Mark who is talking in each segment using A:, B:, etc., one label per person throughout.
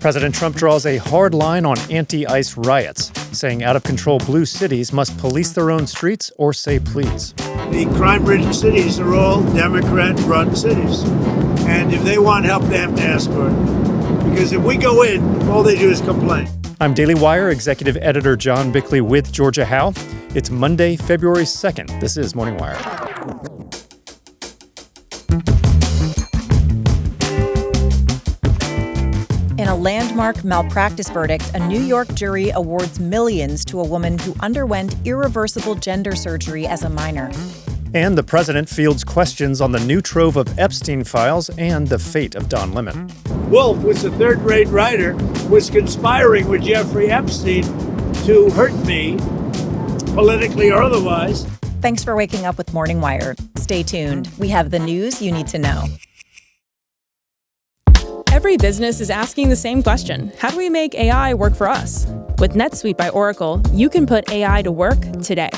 A: President Trump draws a hard line on anti-ICE riots, saying out-of-control blue cities must police their own streets or say please.
B: The crime-ridden cities are all Democrat-run cities. And if they want help, they have to ask for it. Because if we go in, all they do is complain.
A: I'm Daily Wire Executive Editor John Bickley with Georgia Howe. It's Monday, February 2nd. This is Morning Wire.
C: In a landmark malpractice verdict, a New York jury awards millions to a woman who underwent irreversible gender surgery as a minor.
A: And the president fields questions on the new trove of Epstein Files and the fate of Don Lemon.
B: Wolf was a third-rate writer, was conspiring with Jeffrey Epstein to hurt me, politically or otherwise.
C: Thanks for waking up with Morning Wire. Stay tuned. We have the news you need to know.
D: Every business is asking the same question. How do we make AI work for us? With NetSuite by Oracle, you can put AI to work today.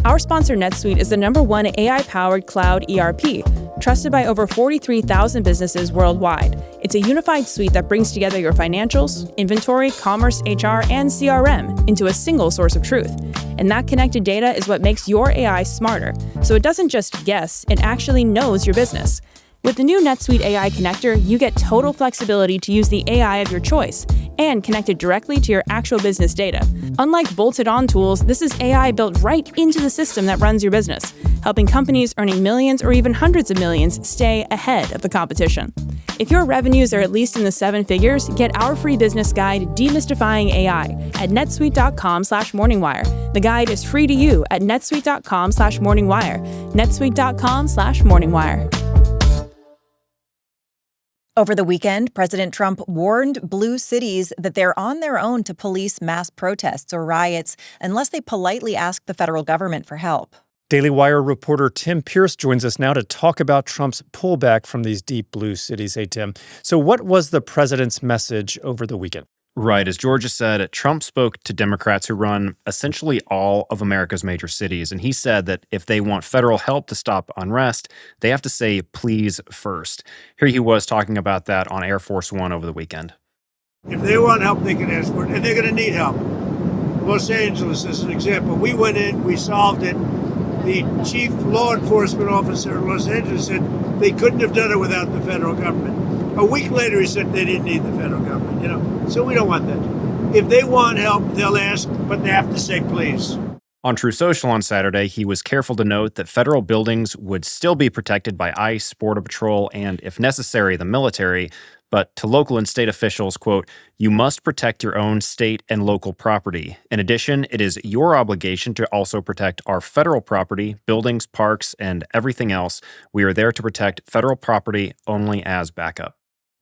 D: Our sponsor NetSuite is the #1 AI-powered cloud ERP, trusted by over 43,000 businesses worldwide. It's a unified suite that brings together your financials, inventory, commerce, HR, and CRM into a single source of truth. And that connected data is what makes your AI smarter. So it doesn't just guess, it actually knows your business. With the new NetSuite AI connector, you get total flexibility to use the AI of your choice and connect it directly to your actual business data. Unlike bolted-on tools, this is AI built right into the system that runs your business, helping companies earning millions or even hundreds of millions stay ahead of the competition. If your revenues are at least in the 7 figures, get our free business guide, Demystifying AI, at netsuite.com/morningwire. The guide is free to you at netsuite.com/morningwire. netsuite.com/morningwire.
C: Over the weekend, President Trump warned blue cities that they're on their own to police mass protests or riots unless they politely ask the federal government for help.
A: Daily Wire reporter Tim Pierce joins us now to talk about Trump's pullback from these deep blue cities. Hey, Tim. So what was the president's message over the weekend?
E: Right. As Georgia said, Trump spoke to Democrats who run essentially all of America's major cities. And he said that if they want federal help to stop unrest, they have to say please first. Here he was talking about that on Air Force One over the weekend.
B: If they want help, they can ask for it, and they're going to need help. Los Angeles is an example. We went in, we solved it. The chief law enforcement officer in Los Angeles said they couldn't have done it without the federal government. A week later, he said they didn't need the federal government, So we don't want that. If they want help, they'll ask, but they have to say please.
E: On True Social on Saturday, he was careful to note that federal buildings would still be protected by ICE, Border Patrol, and, if necessary, the military. But to local and state officials, quote, "You must protect your own state and local property. In addition, it is your obligation to also protect our federal property, buildings, parks, and everything else. We are there to protect federal property only as backup."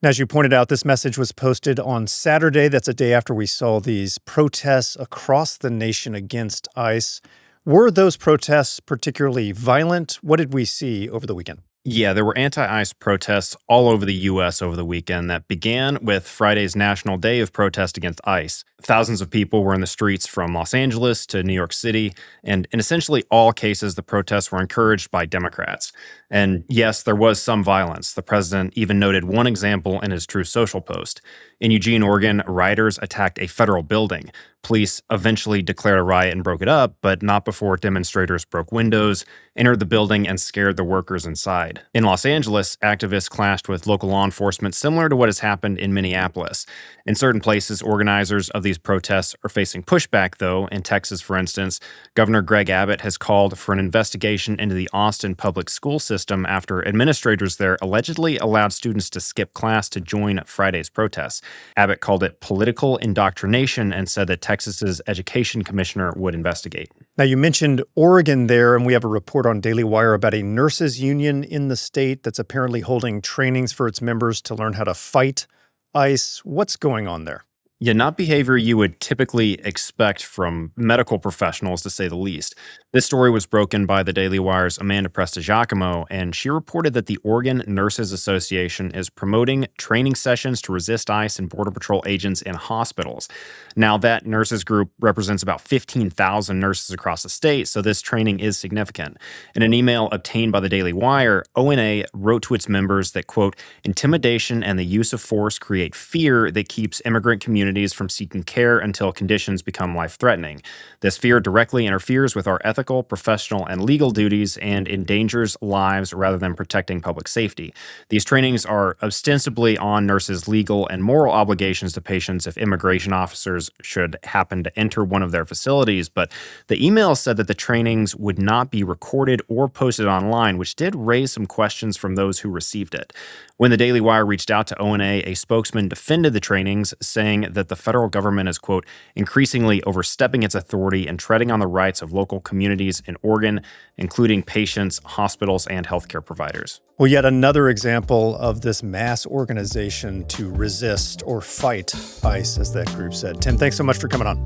A: As you pointed out, this message was posted on Saturday. That's a day after we saw these protests across the nation against ICE. Were those protests particularly violent? What did we see over the weekend?
E: Yeah, there were anti-ICE protests all over the U.S. over the weekend that began with Friday's National Day of Protest against ICE. Thousands of people were in the streets from Los Angeles to New York City, and in essentially all cases, the protests were encouraged by Democrats. And yes, there was some violence. The president even noted one example in his True Social post. In Eugene, Oregon, rioters attacked a federal building. Police eventually declared a riot and broke it up, but not before demonstrators broke windows, entered the building, and scared the workers inside. In Los Angeles, activists clashed with local law enforcement, similar to what has happened in Minneapolis. In certain places, organizers of these protests are facing pushback, though. In Texas, for instance, Governor Greg Abbott has called for an investigation into the Austin public school system after administrators there allegedly allowed students to skip class to join Friday's protests. Abbott called it political indoctrination and said that Texas's education commissioner would investigate.
A: Now, you mentioned Oregon there, and we have a report on Daily Wire about a nurses' union in the state that's apparently holding trainings for its members to learn how to fight ICE. What's going on there?
E: Yeah, not behavior you would typically expect from medical professionals, to say the least. This story was broken by the Daily Wire's Amanda Prestigiacomo, and she reported that the Oregon Nurses Association is promoting training sessions to resist ICE and Border Patrol agents in hospitals. Now, that nurses group represents about 15,000 nurses across the state, so this training is significant. In an email obtained by the Daily Wire, ONA wrote to its members that, quote, intimidation and the use of force create fear that keeps immigrant communities from seeking care until conditions become life-threatening. This fear directly interferes with our ethical, professional, and legal duties and endangers lives rather than protecting public safety. These trainings are ostensibly on nurses' legal and moral obligations to patients if immigration officers should happen to enter one of their facilities, but the email said that the trainings would not be recorded or posted online, which did raise some questions from those who received it. When the Daily Wire reached out to ONA, a spokesman defended the trainings, saying that the federal government is, quote, increasingly overstepping its authority and treading on the rights of local communities in Oregon, including patients, hospitals, and healthcare providers.
A: Well, yet another example of this mass organization to resist or fight ICE, as that group said. Tim, thanks so much for coming on.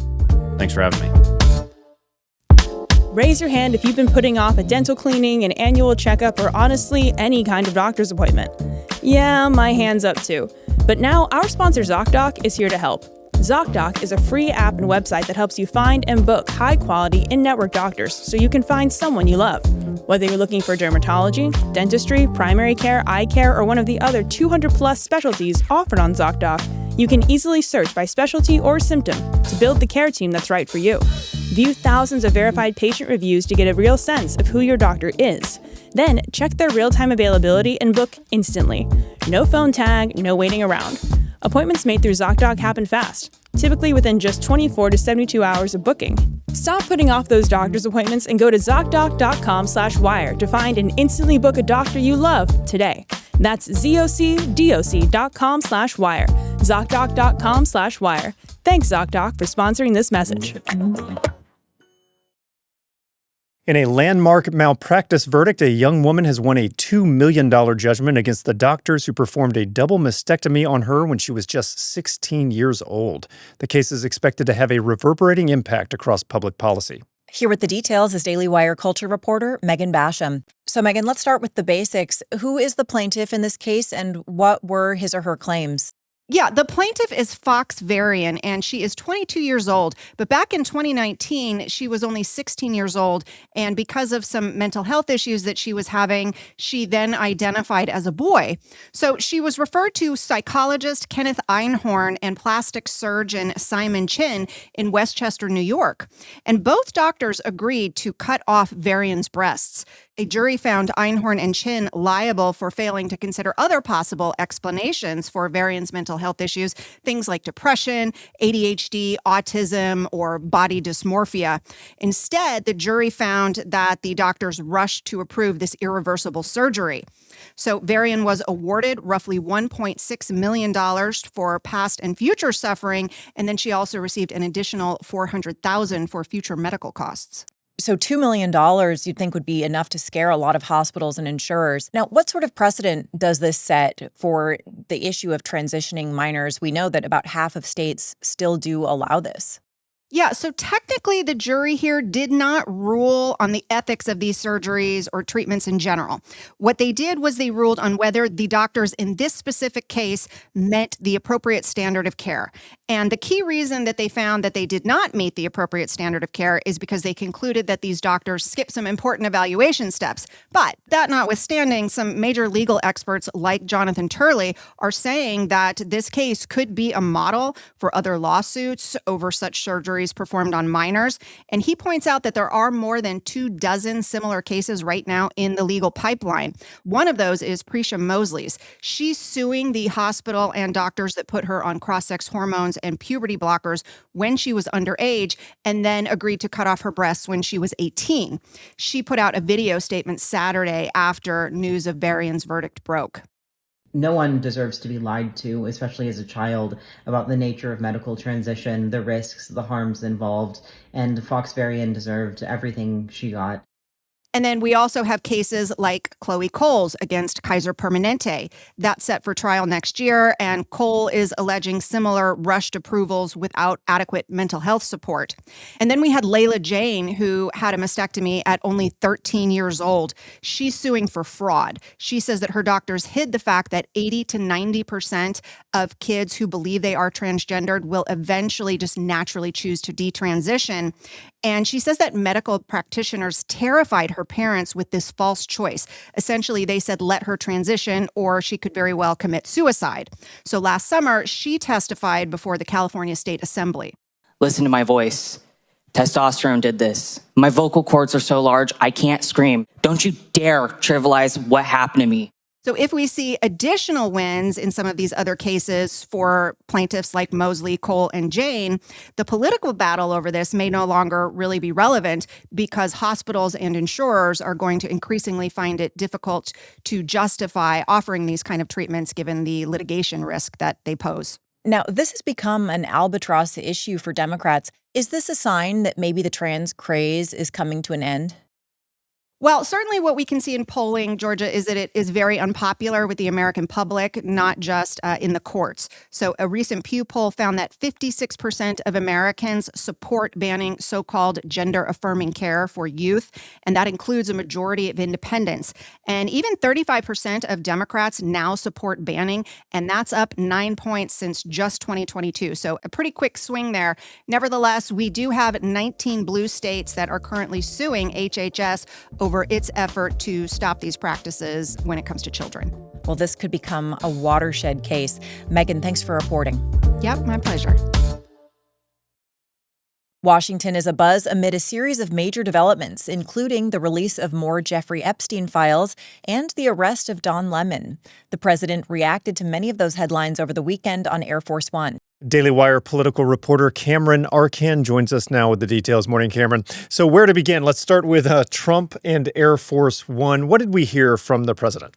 E: Thanks for having me.
D: Raise your hand if you've been putting off a dental cleaning, an annual checkup, or honestly, any kind of doctor's appointment. Yeah, my hand's up too. But now our sponsor ZocDoc is here to help. ZocDoc is a free app and website that helps you find and book high-quality in-network doctors so you can find someone you love. Whether you're looking for dermatology, dentistry, primary care, eye care, or one of the other 200-plus specialties offered on ZocDoc, you can easily search by specialty or symptom to build the care team that's right for you. View thousands of verified patient reviews to get a real sense of who your doctor is. Then check their real-time availability and book instantly. No phone tag, no waiting around. Appointments made through ZocDoc happen fast, typically within just 24 to 72 hours of booking. Stop putting off those doctor's appointments and go to ZocDoc.com/wire to find and instantly book a doctor you love today. That's ZocDoc.com/wire. ZocDoc.com/wire. Thanks, ZocDoc, for sponsoring this message.
A: In a landmark malpractice verdict, a young woman has won a $2 million judgment against the doctors who performed a double mastectomy on her when she was just 16 years old. The case is expected to have a reverberating impact across public policy.
C: Here with the details is Daily Wire culture reporter Megan Basham. So, Megan, let's start with the basics. Who is the plaintiff in this case, and what were his or her claims?
F: Yeah, the plaintiff is Fox Varian, and she is 22 years old. But back in 2019, she was only 16 years old. And because of some mental health issues that she was having, she then identified as a boy. So she was referred to psychologist Kenneth Einhorn and plastic surgeon Simon Chin in Westchester, New York. And both doctors agreed to cut off Varian's breasts. A jury found Einhorn and Chin liable for failing to consider other possible explanations for Varian's mental health issues, things like depression, ADHD, autism, or body dysmorphia. Instead, the jury found that the doctors rushed to approve this irreversible surgery. So Varian was awarded roughly $1.6 million for past and future suffering, and then she also received an additional $400,000 for future medical costs.
C: So $2 million you'd think would be enough to scare a lot of hospitals and insurers. Now, what sort of precedent does this set for the issue of transitioning minors? We know that about half of states still do allow this.
F: Yeah, so technically the jury here did not rule on the ethics of these surgeries or treatments in general. What they did was they ruled on whether the doctors in this specific case met the appropriate standard of care. And the key reason that they found that they did not meet the appropriate standard of care is because they concluded that these doctors skipped some important evaluation steps. But that notwithstanding, some major legal experts like Jonathan Turley are saying that this case could be a model for other lawsuits over such surgeries performed on minors. And he points out that there are more than 24 similar cases right now in the legal pipeline. One of those is Prisha Mosley's. She's suing the hospital and doctors that put her on cross-sex hormones and puberty blockers when she was underage and then agreed to cut off her breasts when she was 18. She put out a video statement Saturday after news of Varian's verdict broke.
G: No one deserves to be lied to, especially as a child, about the nature of medical transition, the risks, the harms involved, and Fox Varian deserved everything she got.
F: And then we also have cases like Chloe Cole's against Kaiser Permanente. That's set for trial next year, and Cole is alleging similar rushed approvals without adequate mental health support. And then we had Layla Jane, who had a mastectomy at only 13 years old. She's suing for fraud. She says that her doctors hid the fact that 80 to 90% of kids who believe they are transgendered will eventually just naturally choose to detransition. And she says that medical practitioners terrified her parents with this false choice. Essentially, they said, let her transition or she could very well commit suicide. So last summer, she testified before the California State Assembly.
H: Listen to my voice. Testosterone did this. My vocal cords are so large, I can't scream. Don't you dare trivialize what happened to me.
F: So if we see additional wins in some of these other cases for plaintiffs like Mosley, Cole, and Jane, the political battle over this may no longer really be relevant because hospitals and insurers are going to increasingly find it difficult to justify offering these kind of treatments given the litigation risk that they pose.
C: Now, this has become an albatross issue for Democrats. Is this a sign that maybe the trans craze is coming to an end?
F: Well, certainly what we can see in polling, Georgia, is that it is very unpopular with the American public, not just in the courts. So a recent Pew poll found that 56% of Americans support banning so-called gender-affirming care for youth, and that includes a majority of independents. And even 35% of Democrats now support banning, and that's up 9 points since just 2022. So a pretty quick swing there. Nevertheless, we do have 19 blue states that are currently suing HHS over its effort to stop these practices when it comes to children.
C: Well, this could become a watershed case. Megan, thanks for reporting.
F: Yep, my pleasure.
C: Washington is abuzz amid a series of major developments, including the release of more Jeffrey Epstein files and the arrest of Don Lemon. The president reacted to many of those headlines over the weekend on Air Force One.
A: Daily Wire political reporter Cameron Arcan joins us now with the details. Morning, Cameron. So where to begin? Let's start with Trump and Air Force One. What did we hear from the president?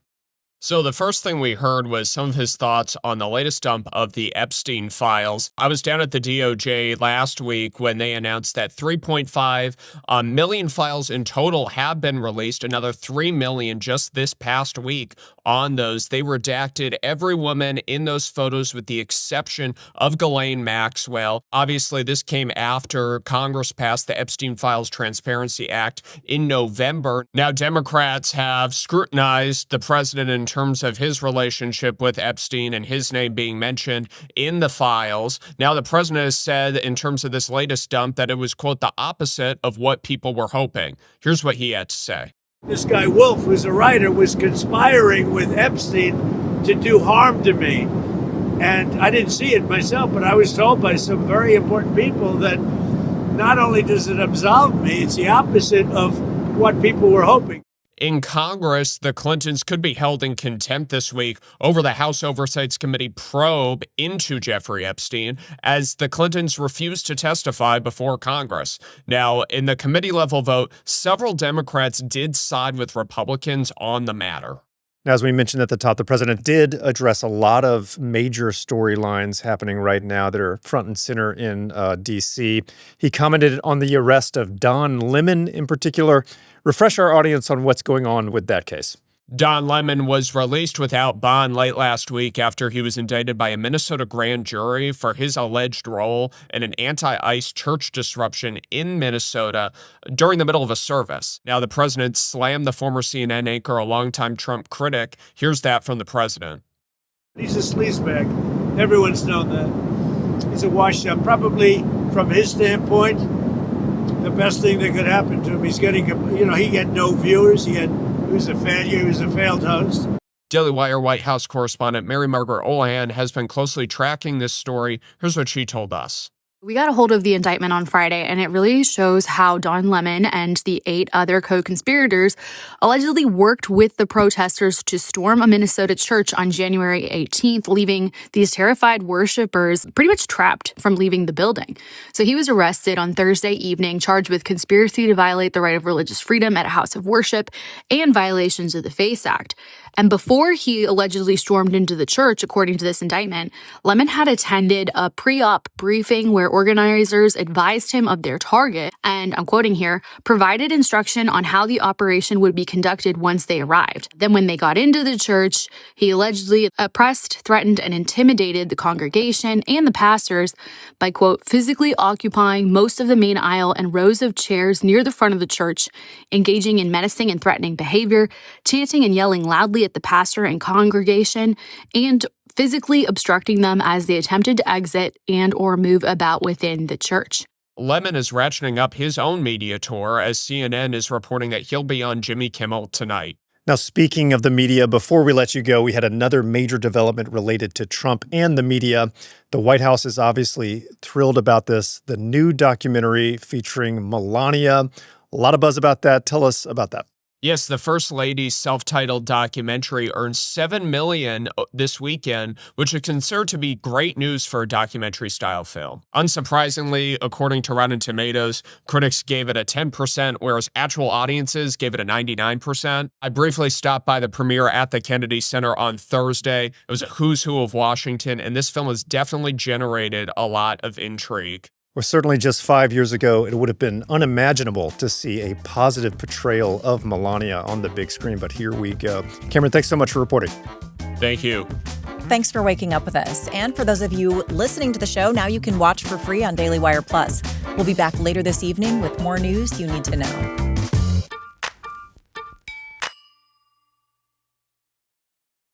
I: So the first thing we heard was some of his thoughts on the latest dump of the Epstein Files. I was down at the DOJ last week when they announced that 3.5 million files in total have been released, another 3 million just this past week on those. They redacted every woman in those photos with the exception of Ghislaine Maxwell. Obviously, this came after Congress passed the Epstein Files Transparency Act in November. Now, Democrats have scrutinized the president in terms of his relationship with Epstein and his name being mentioned in the files. Now, the president has said in terms of this latest dump that it was, quote, the opposite of what people were hoping. Here's what he had to say.
B: This guy Wolf, who's a writer, was conspiring with Epstein to do harm to me. And I didn't see it myself, but I was told by some very important people that not only does it absolve me, it's the opposite of what people were hoping.
I: In Congress, the Clintons could be held in contempt this week over the House Oversight Committee probe into Jeffrey Epstein as the Clintons refused to testify before Congress. Now, in the committee-level vote, several Democrats did side with Republicans on the matter.
A: Now, as we mentioned at the top, the president did address a lot of major storylines happening right now that are front and center in D.C. He commented on the arrest of Don Lemon in particular. Refresh our audience on what's going on with that case.
I: Don Lemon was released without bond late last week after he was indicted by a Minnesota grand jury for his alleged role in an anti-ICE church disruption in Minnesota during the middle of a service. Now, the president slammed the former CNN anchor, a longtime Trump critic. Here's that from the president.
B: He's a sleazebag. Everyone's known that. He's a washed-up. Probably, from his standpoint, the best thing that could happen to him. He's getting, he had no viewers. He was a failure. He was a failed host.
I: Daily Wire White House correspondent Mary Margaret Olahan has been closely tracking this story. Here's what she told us.
J: We got a hold of the indictment on Friday, and it really shows how Don Lemon and the 8 other co-conspirators allegedly worked with the protesters to storm a Minnesota church on January 18th, leaving these terrified worshipers pretty much trapped from leaving the building. So he was arrested on Thursday evening, charged with conspiracy to violate the right of religious freedom at a house of worship and violations of the FACE Act. And before he allegedly stormed into the church, according to this indictment, Lemon had attended a pre-op briefing where organizers advised him of their target and, I'm quoting here, provided instruction on how the operation would be conducted once they arrived. Then when they got into the church, he allegedly oppressed, threatened, and intimidated the congregation and the pastors by, quote, physically occupying most of the main aisle and rows of chairs near the front of the church, engaging in menacing and threatening behavior, chanting and yelling loudly at the pastor and congregation, and physically obstructing them as they attempted to exit and or move about within the church.
I: Lemon is ratcheting up his own media tour as CNN is reporting that he'll be on Jimmy Kimmel tonight.
A: Now, speaking of the media, before we let you go, we had another major development related to Trump and the media. The White House is obviously thrilled about this. The new documentary featuring Melania. A lot of buzz about that. Tell us about that.
I: Yes, the First Lady's self-titled documentary earned $7 million this weekend, which is considered to be great news for a documentary-style film. Unsurprisingly, according to Rotten Tomatoes, critics gave it a 10%, whereas actual audiences gave it a 99%. I briefly stopped by the premiere at the Kennedy Center on Thursday. It was a who's who of Washington, and this film has definitely generated a lot of intrigue.
A: Well, certainly just 5 years ago, it would have been unimaginable to see a positive portrayal of Melania on the big screen, but here we go. Cameron, thanks so much for reporting.
I: Thank you.
C: Thanks for waking up with us. And for those of you listening to the show, now you can watch for free on Daily Wire Plus. We'll be back later this evening with more news you need to know.